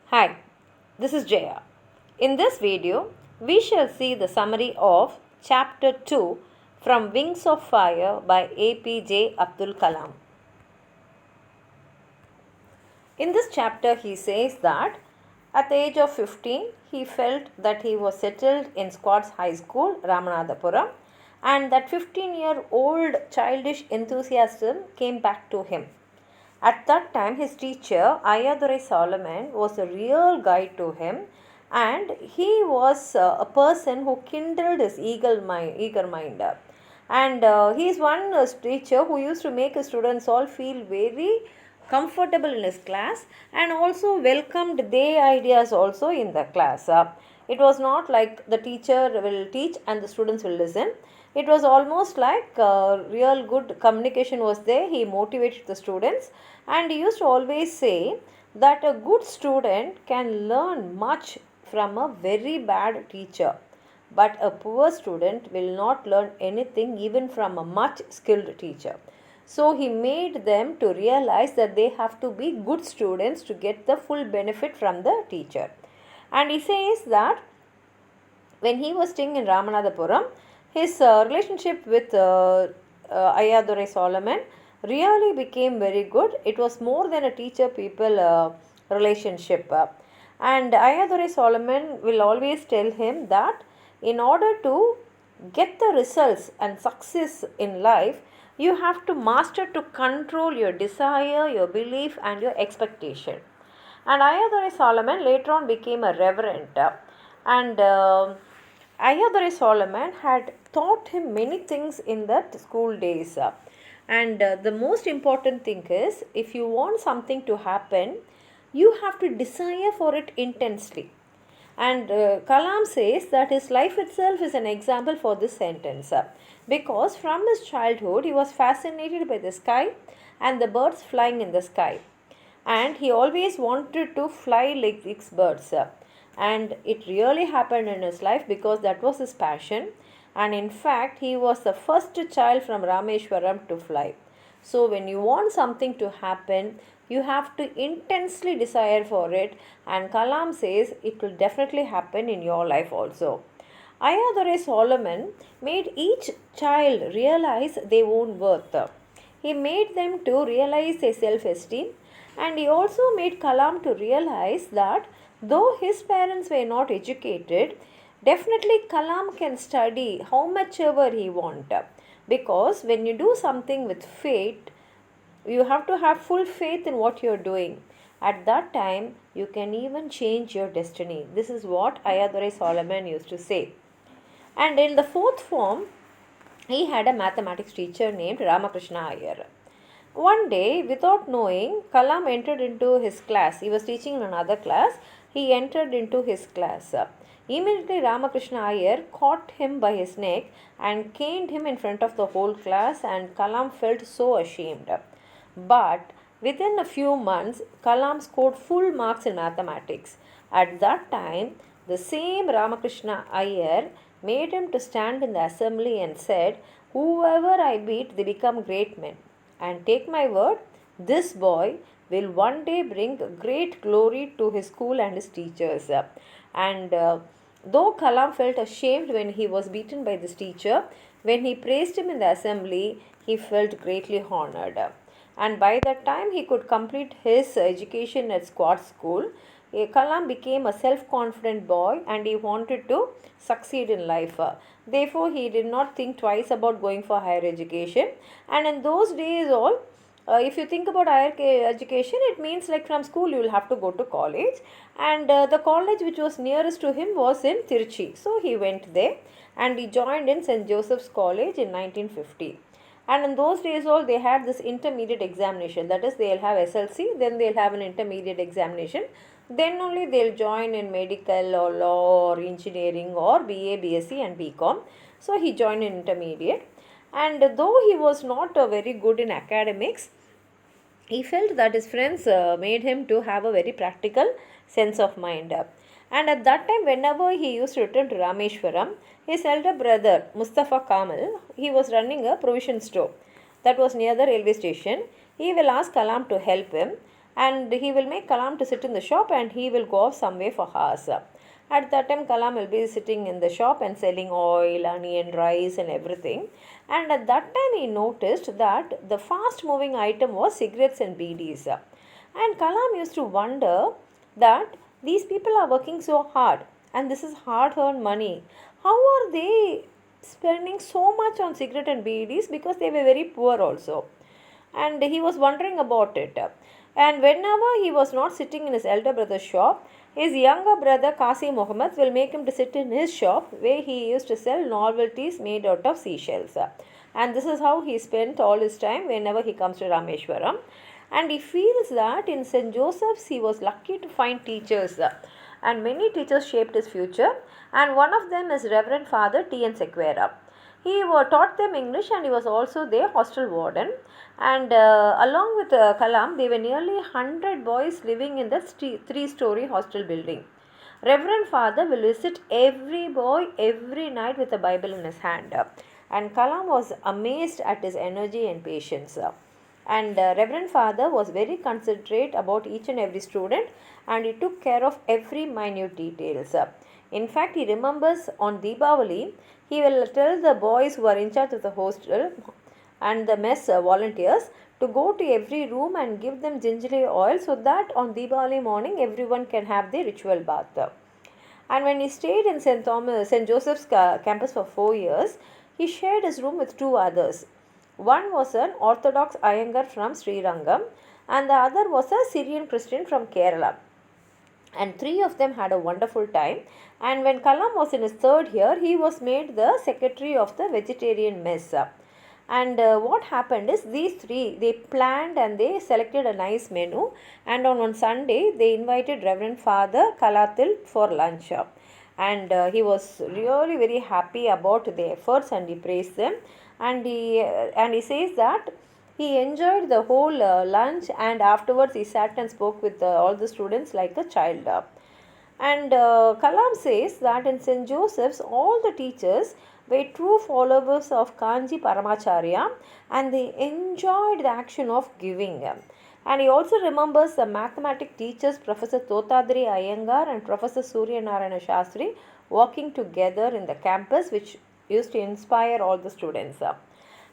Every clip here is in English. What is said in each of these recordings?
Hi, this is Jaya. In this video, we shall see the summary of Chapter 2 from Wings of Fire by APJ Abdul Kalam. In this chapter, he says that at the age of 15, he felt that he was settled in Squads High School, Ramanathapuram, and that 15-year-old childish enthusiasm came back to him. At that time, his teacher, Ayadurai Solomon, was a real guide to him, and he was a person who kindled his eager mind. And he is one teacher who used to make his students all feel very comfortable in his class and also welcomed their ideas also in the class. It was not like the teacher will teach and the students will listen. It was almost like real good communication was there. He motivated the students, and he used to always say that a good student can learn much from a very bad teacher, but a poor student will not learn anything even from a much skilled teacher. So he made them to realize that they have to be good students to get the full benefit from the teacher. And he says that when he was staying in Ramanathapuram, his relationship with Ayadurai Solomon really became very good. It was more than a teacher-people relationship. And Ayadurai Solomon will always tell him that in order to get the results and success in life, you have to master to control your desire, your belief and your expectation. And Ayadurai Solomon later on became a reverend. And Ayadurai Solomon had taught him many things in that school days. And the most important thing is, if you want something to happen, you have to desire for it intensely. And Kalam says that his life itself is an example for this sentence. Because from his childhood, he was fascinated by the sky and the birds flying in the sky. And he always wanted to fly like these birds. And it really happened in his life because that was his passion. And in fact, he was the first child from Rameshwaram to fly. So when you want something to happen, you have to intensely desire for it, and Kalam says it will definitely happen in your life also. Ayadurai Solomon made each child realize their own worth. He made them to realize their self-esteem, and he also made Kalam to realize that though his parents were not educated, definitely Kalam can study how much ever he wants. Because when you do something with faith, you have to have full faith in what you're doing. At that time, you can even change your destiny. This is what Ayadurai Solomon used to say. And in the fourth form, he had a mathematics teacher named Ramakrishna Iyer. One day, without knowing, Kalam entered into his class. He was teaching in another class. He entered into his class. Immediately, Ramakrishna Iyer caught him by his neck and caned him in front of the whole class, and Kalam felt so ashamed. But within a few months, Kalam scored full marks in mathematics. At that time, the same Ramakrishna Iyer made him to stand in the assembly and said, "Whoever I beat, they become great men. And take my word, this boy will one day bring great glory to his school and his teachers." And though Kalam felt ashamed when he was beaten by this teacher, when he praised him in the assembly, he felt greatly honored. And by that time he could complete his education at Squad School. Kalam became a self-confident boy and he wanted to succeed in life. Therefore, he did not think twice about going for higher education. And in those days if you think about higher education, it means like from school you will have to go to college. And the college which was nearest to him was in Tiruchi. So he went there and he joined in St. Joseph's College in 1950. And in those days they had this intermediate examination. That is, they'll have SLC, then they'll have an intermediate examination. Then only they'll join in medical or law or engineering or BA, BSc and BCom. So he joined in intermediate. And though he was not very good in academics, he felt that his friends made him to have a very practical sense of mind. And at that time, whenever he used to return to Rameshwaram, his elder brother, Mustafa Kamal, he was running a provision store that was near the railway station. He will ask Kalam to help him. and he will make Kalam to sit in the shop and he will go off somewhere for hours. At that time, Kalam will be sitting in the shop and selling oil, onion, rice and everything. And at that time, he noticed that the fast moving item was cigarettes and BDs. And Kalam used to wonder that these people are working so hard and this is hard earned money. How are they spending so much on cigarette and BDs? Because they were very poor also. And he was wondering about it. And whenever he was not sitting in his elder brother's shop, his younger brother Kasi Muhammad will make him to sit in his shop where he used to sell novelties made out of seashells. And this is how he spent all his time whenever he comes to Rameshwaram. And he feels that in St. Joseph's he was lucky to find teachers. And many teachers shaped his future. And one of them is Reverend Father T.N. Sequeira. He taught them English and he was also their hostel warden. And along with Kalam, there were nearly 100 boys living in the 3-story hostel building. Reverend Father will visit every boy every night with a Bible in his hand. And Kalam was amazed at his energy and patience. And Reverend Father was very considerate about each and every student and he took care of every minute details. In fact, he remembers on Deepavali, he will tell the boys who are in charge of the hostel and the mess volunteers to go to every room and give them gingery oil so that on Deepavali morning everyone can have the ritual bath. And when he stayed in St. Joseph's campus for 4 years, he shared his room with 2 others. One was an Orthodox Iyengar from Sri Rangam and the other was a Syrian Christian from Kerala. And 3 of them had a wonderful time. And when Kalam was in his 3rd year, he was made the secretary of the vegetarian mess. And what happened is these 3, they planned and they selected a nice menu. And on one Sunday, they invited Reverend Father Kalatil for lunch. And he was really very happy about the efforts and he praised them. And he says that he enjoyed the whole lunch and afterwards he sat and spoke with all the students like a child. And Kalam says that in St. Joseph's, all the teachers were true followers of Kanji Paramacharya and they enjoyed the action of giving. And he also remembers the mathematics teachers Professor Totadri Iyengar and Professor Surya Narayana Shastri working together in the campus, which used to inspire all the students.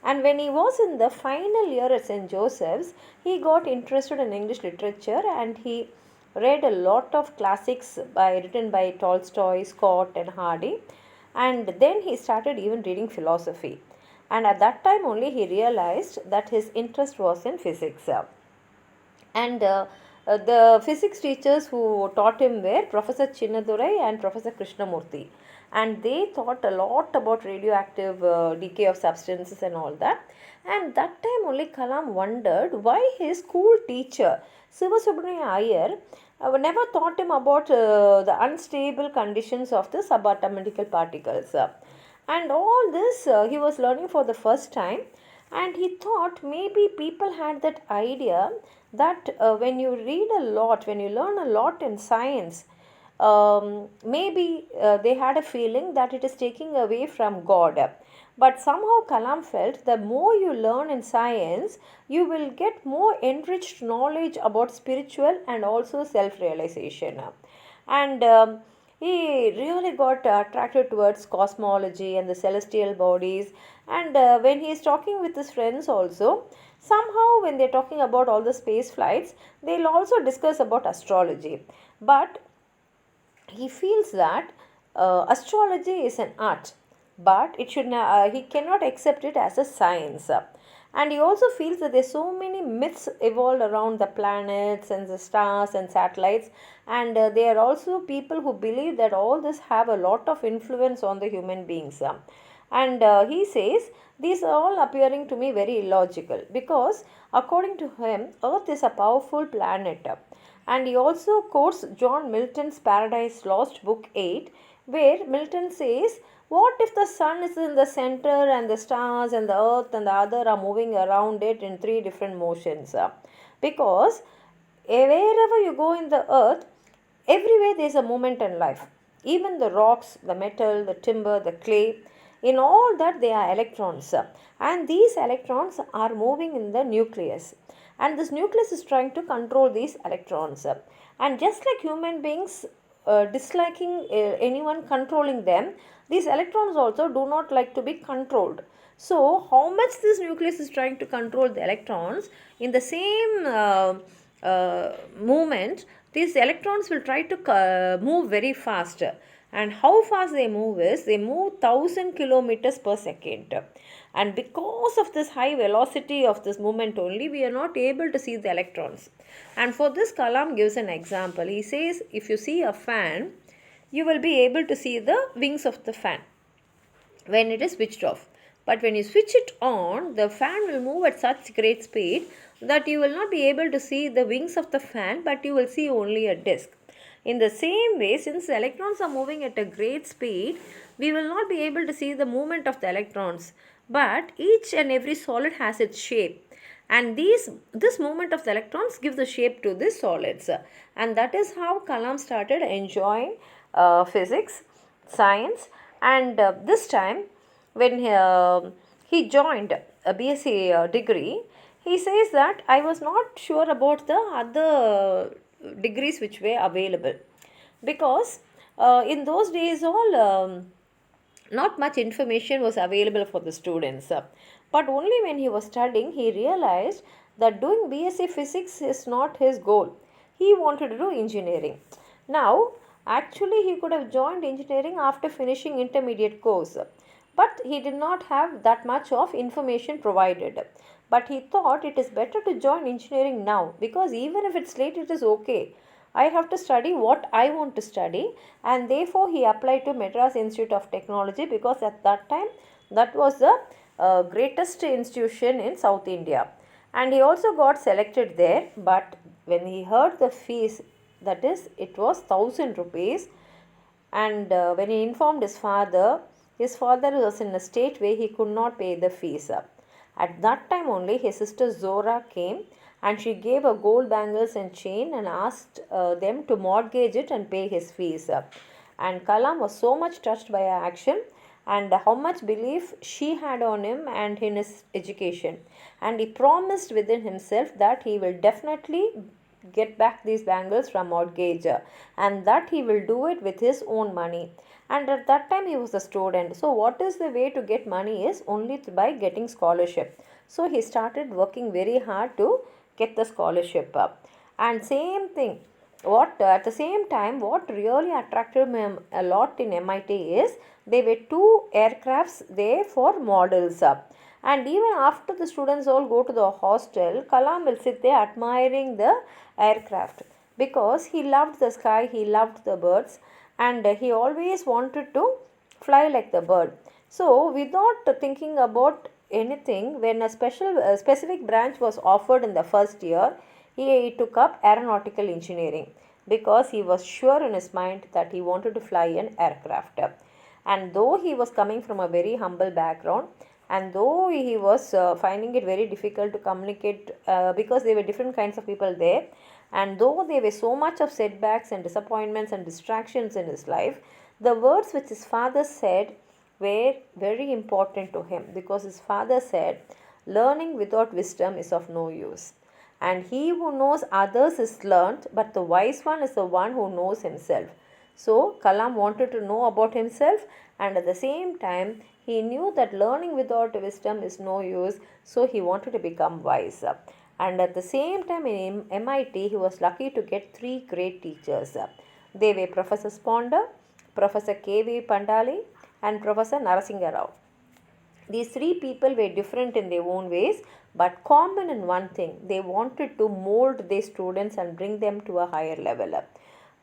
And when he was in the final year at St. Joseph's, he got interested in English literature and he read a lot of classics written by Tolstoy, Scott and Hardy. And then he started even reading philosophy. And at that time only he realized that his interest was in physics. And the physics teachers who taught him were Professor Chinnadurai and Professor Krishnamurthy. And they taught a lot about radioactive decay of substances and all that. And that time only Kalam wondered why his school teacher, Sivasubramaniya Iyer, never taught him about the unstable conditions of the subatomic particles. And all this he was learning for the first time. And he thought maybe people had that idea that when you read a lot, when you learn a lot in science, maybe they had a feeling that it is taking away from God. But somehow Kalam felt the more you learn in science, you will get more enriched knowledge about spiritual and also self-realization. And he really got attracted towards cosmology and the celestial bodies. And when he is talking with his friends also, somehow when they are talking about all the space flights, they will also discuss about astrology. But he feels that astrology is an art, but it should he cannot accept it as a science. And he also feels that there are so many myths evolved around the planets and the stars and satellites, and there are also people who believe that all this have a lot of influence on the human beings. And he says these are all appearing to me very illogical because according to him Earth is a powerful planet. And he also quotes John Milton's Paradise Lost, Book 8, where Milton says, what if the sun is in the center and the stars and the earth and the other are moving around it in 3 different motions? Because wherever you go in the earth, everywhere there is a movement in life. Even the rocks, the metal, the timber, the clay, in all that they are electrons. And these electrons are moving in the nucleus. and this nucleus is trying to control these electrons. And just like human beings disliking anyone controlling them, these electrons also do not like to be controlled. So how much this nucleus is trying to control the electrons, in the same movement, these electrons will try to move very fast. And how fast they move is, they move 1000 kilometers per second. And because of this high velocity of this movement only, we are not able to see the electrons. And for this, Kalam gives an example. He says, if you see a fan, you will be able to see the wings of the fan when it is switched off. But when you switch it on, the fan will move at such great speed that you will not be able to see the wings of the fan, but you will see only a disk. In the same way, since the electrons are moving at a great speed, we will not be able to see the movement of the electrons. But each and every solid has its shape. And this movement of the electrons gives the shape to the solids. And that is how Kalam started enjoying physics, science. And this time, when he joined a BSc degree, he says that I was not sure about the other degrees which were available, because in those days not much information was available for the students. But only when he was studying, he realized that doing BSc physics is not his goal. He wanted to do engineering. Now, actually, he could have joined engineering after finishing intermediate course, but he did not have that much of information provided. But he thought it is better to join engineering now, because even if it's late, it is okay. I have to study what I want to study, and therefore he applied to Madras Institute of Technology, because at that time that was the greatest institution in South India. And he also got selected there, but when he heard the fees, that is, it was 1000 rupees, and when he informed his father was in a state where he could not pay the fees. At that time only his sister Zora came, and she gave a gold bangles and chain and asked them to mortgage it and pay his fees. And Kalam was so much touched by her action and how much belief she had on him and in his education. And he promised within himself that he will definitely get back these bangles from mortgage, and that he will do it with his own money. And at that time he was a student, so what is the way to get money is only by getting scholarship. So he started working very hard to get the scholarship up. And same thing, what at the same time, what really attracted him a lot in MIT is there were two aircrafts there for models up. And even after the students all go to the hostel, Kalam will sit there admiring the aircraft, because he loved the sky, he loved the birds, and he always wanted to fly like the bird. So without thinking about anything, when a specific branch was offered in the first year, he took up aeronautical engineering, because he was sure in his mind that he wanted to fly an aircraft. And though he was coming from a very humble background, and though he was finding it very difficult to communicate, because there were different kinds of people there, and though there were so much of setbacks and disappointments and distractions in his life, the words which his father said were very important to him, because his father said, learning without wisdom is of no use, and he who knows others is learnt, but the wise one is the one who knows himself. So Kalam wanted to know about himself, and at the same time he knew that learning without wisdom is no use, so he wanted to become wise. And at the same time in MIT he was lucky to get three great teachers. They were Professor Sponder, Professor K.V. Pandali, and Professor Narasimha Rao. These three people were different in their own ways, but common in one thing: they wanted to mold their students and bring them to a higher level.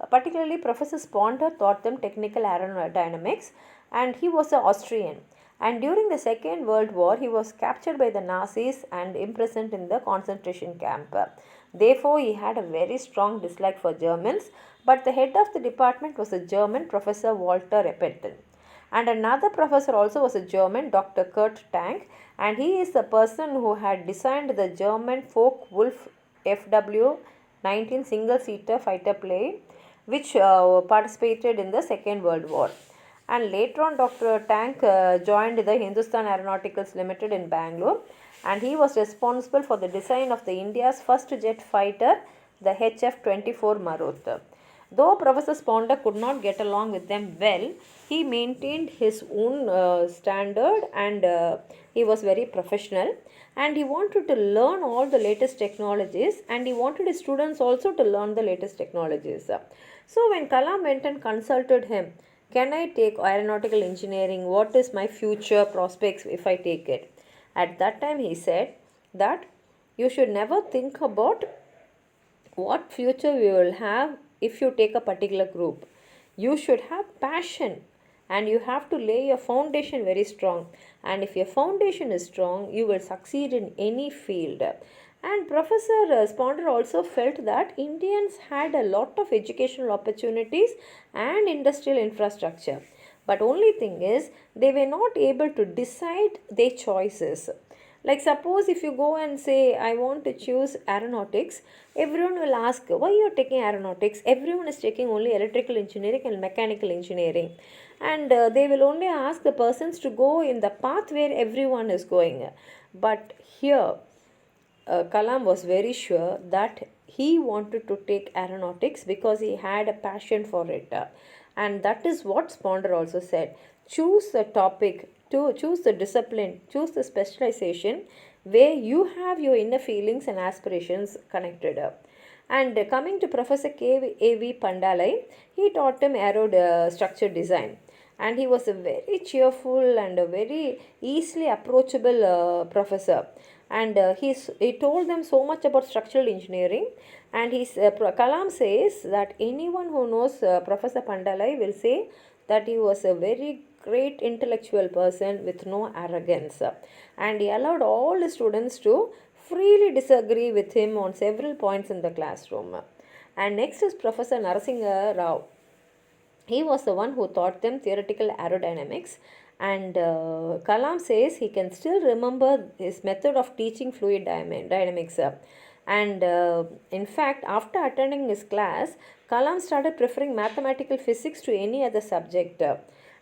Particularly Professor Sponder taught them technical aerodynamics, and he was an Austrian. And during the Second World War, he was captured by the Nazis and imprisoned in the concentration camp. Therefore, he had a very strong dislike for Germans, but the head of the department was a German, Professor Walter Epperton. And another professor also was a German, Dr. Kurt Tank, and he is the person who had designed the German Focke-Wulf FW-19 single-seater fighter plane, which participated in the Second World War. And later on, Dr. Tank joined the Hindustan Aeronauticals Limited in Bangalore, and he was responsible for the design of the India's first jet fighter, the HF-24 Marut. Though Professor Sponder could not get along with them well, he maintained his own standard, and he was very professional, and he wanted to learn all the latest technologies, and he wanted his students also to learn the latest technologies. So when Kalam went and consulted him, can I take aeronautical engineering? What is my future prospects if I take it? At that time he said that you should never think about what future you will have if you take a particular group. You should have passion, and you have to lay your foundation very strong, and if your foundation is strong you will succeed in any field. And Professor Sponder also felt that Indians had a lot of educational opportunities and industrial infrastructure, but only thing is they were not able to decide their choices. Like suppose if you go and say I want to choose aeronautics, everyone will ask why you are taking aeronautics. Everyone is taking only electrical engineering and mechanical engineering, and they will only ask the persons to go in the path where everyone is going. But here Kalam was very sure that he wanted to take aeronautics because he had a passion for it. And that is what Sponder also said. Choose the topic, to choose the discipline, choose the specialization where you have your inner feelings and aspirations connected up. And coming to Professor K.A.V. Pandalai, he taught him aero structure design. And he was a very cheerful and a very easily approachable professor, and he told them so much about structural engineering. And Kalam says that anyone who knows Professor Pandalai will say that he was a very great intellectual person with no arrogance, and he allowed all the students to freely disagree with him on several points in the classroom. And next is Professor Narasimha Rao. He was the one who taught them theoretical aerodynamics, and Kalam says he can still remember his method of teaching fluid dynamics. And in fact, after attending his class, Kalam started preferring mathematical physics to any other subject.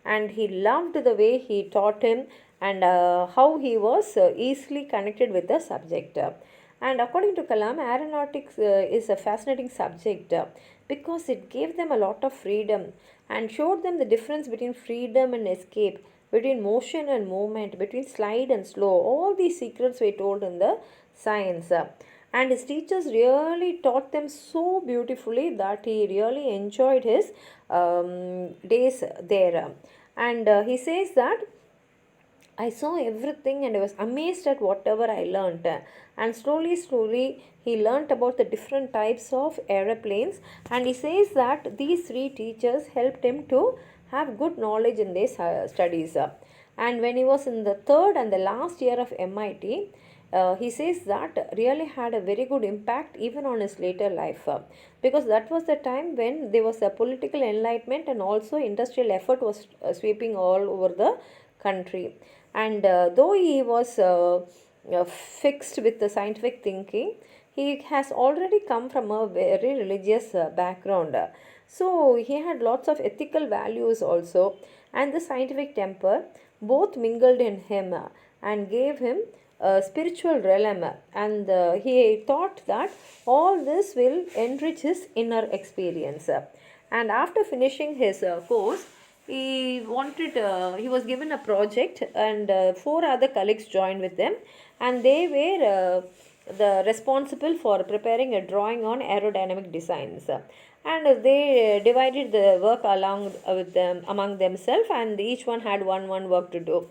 And he loved the way he taught him, and how he was easily connected with the subject. And according to Kalam, aeronautics is a fascinating subject because it gave them a lot of freedom and showed them the difference between freedom and escape, between motion and movement, between slide and slow. All these secrets were told in the science. And his teachers really taught them so beautifully that he really enjoyed his days there. And he says that I saw everything and I was amazed at whatever I learnt. And slowly, he learnt about the different types of aeroplanes. And he says that these three teachers helped him to have good knowledge in their studies. And when he was in the third and the last year of MIT, he says that really had a very good impact even on his later life, because that was the time when there was a political enlightenment and also industrial effort was sweeping all over the country. And though he was fixed with the scientific thinking, he has already come from a very religious background. So he had lots of ethical values also, and the scientific temper both mingled in him and gave him a spiritual realm. And he thought that all this will enrich his inner experience. And after finishing his course, he was given a project, and four other colleagues joined with them, and they were the responsible for preparing a drawing on aerodynamic designs. And they divided the work along with them among themselves, and each one had one work to do.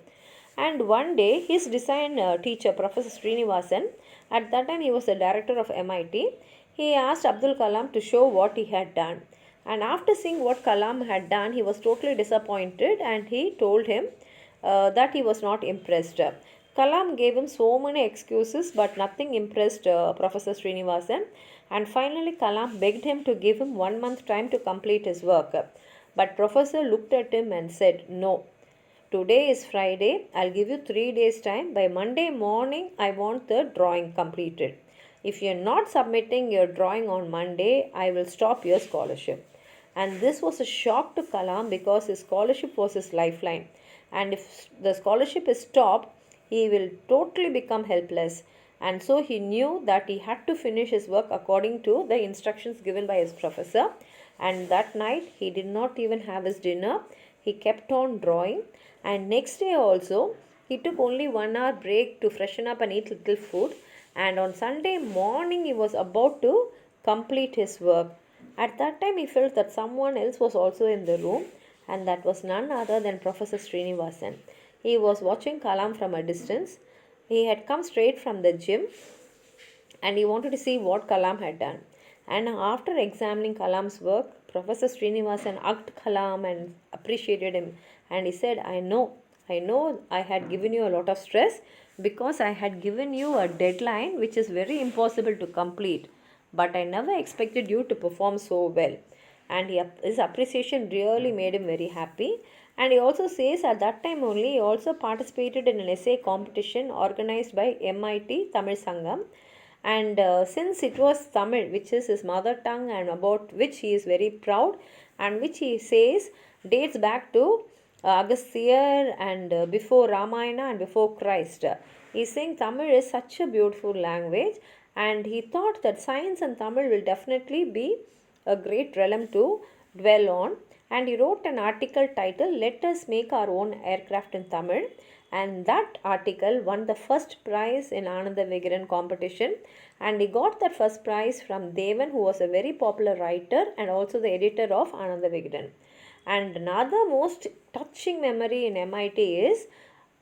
And one day his design teacher, Professor Srinivasan, at that time he was the director of MIT, he asked Abdul Kalam to show what he had done. And after seeing what Kalam had done, he was totally disappointed, and he told him that he was not impressed. Kalam gave him so many excuses, but nothing impressed Professor Srinivasan. And finally, Kalam begged him to give him 1 month time to complete his work. But Professor looked at him and said, "No. Today is Friday. I'll give you 3 days time. By Monday morning, I want the drawing completed. If you're not submitting your drawing on Monday, I will stop your scholarship." And this was a shock to Kalam because his scholarship was his lifeline. And if the scholarship is stopped, he will totally become helpless. And so he knew that he had to finish his work according to the instructions given by his professor. And that night he did not even have his dinner. He kept on drawing. And next day also, he took only 1 hour break to freshen up and eat little food. And on Sunday morning, he was about to complete his work. At that time, he felt that someone else was also in the room, and that was none other than Professor Srinivasan. He was watching Kalam from a distance. He had come straight from the gym and he wanted to see what Kalam had done. And after examining Kalam's work, Professor Srinivasan hugged Kalam and appreciated him. And he said, I know I had given you a lot of stress because I had given you a deadline which is very impossible to complete. But I never expected you to perform so well. And his appreciation really made him very happy. And he also says at that time only he also participated in an essay competition organized by MIT Tamil Sangam. And since it was Tamil, which is his mother tongue and about which he is very proud, and which he says dates back to Agasthyar and before Ramayana and before Christ. He's saying Tamil is such a beautiful language, and he thought that science and Tamil will definitely be a great realm to dwell on. And he wrote an article titled Let Us Make Our Own Aircraft in Tamil, and that article won the first prize in Ananda Vigaran competition, and he got that first prize from Devan, who was a very popular writer and also the editor of Ananda Vigaran. And another most touching memory in MIT is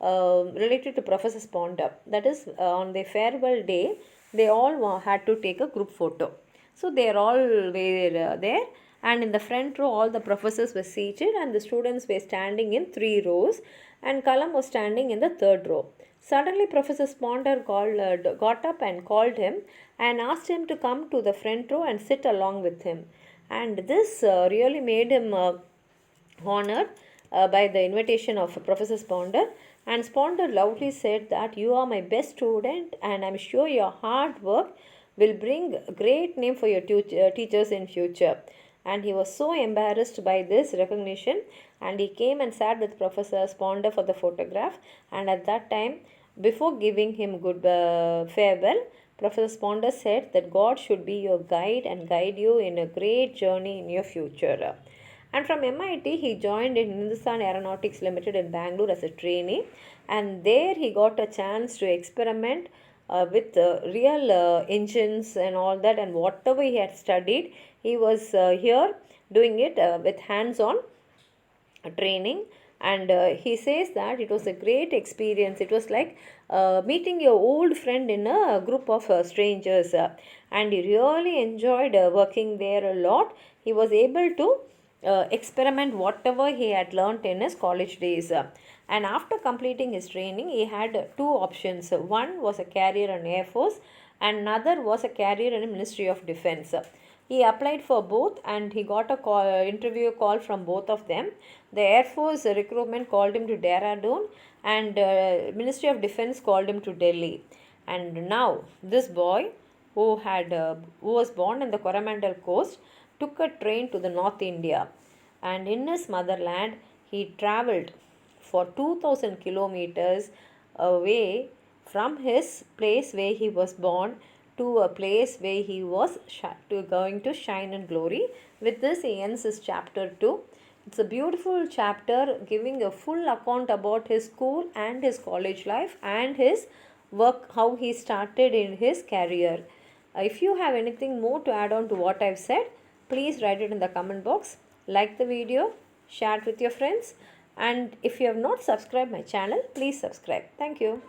related to Professor Sponder. That is, on the farewell day, they all had to take a group photo. So they all were there, and in the front row all the professors were seated and the students were standing in 3 rows, and Kalam was standing in the 3rd row. Suddenly Professor Sponder got up and called him and asked him to come to the front row and sit along with him. And this really made him honored by the invitation of Professor Sponder. And Sponder loudly said that you are my best student and I'm sure your hard work will bring a great name for your teachers in future. And he was so embarrassed by this recognition, and he came and sat with Professor Sponder for the photograph. And at that time, before giving him good farewell, Professor Sponder said that God should be your guide and guide you in a great journey in your future. And from MIT, he joined in Hindustan Aeronautics Limited in Bangalore as a trainee, and there he got a chance to experiment with real engines and all that, and whatever he had studied, he was here doing it with hands-on training. And he says that it was a great experience. It was like meeting your old friend in a group of strangers, and he really enjoyed working there a lot. He was able to experiment whatever he had learnt in his college days. And after completing his training, he had 2 options. One was a career in Air Force, and another was a career in the Ministry of Defence. He applied for both and he got a interview call from both of them. The Air Force recruitment called him to Dehradun, and Ministry of Defence called him to Delhi. And now this boy who was born in the Coromandel coast took a train to the North India, and in his motherland he travelled for 2000 kilometers away from his place where he was born to a place where he was going to shine in glory. With this he ends his chapter 2. It's a beautiful chapter giving a full account about his school and his college life and his work, how he started in his career. If you have anything more to add on to what I've said, please write it in the comment box. Like the video, share it with your friends, and if you have not subscribed my channel, please subscribe. Thank you.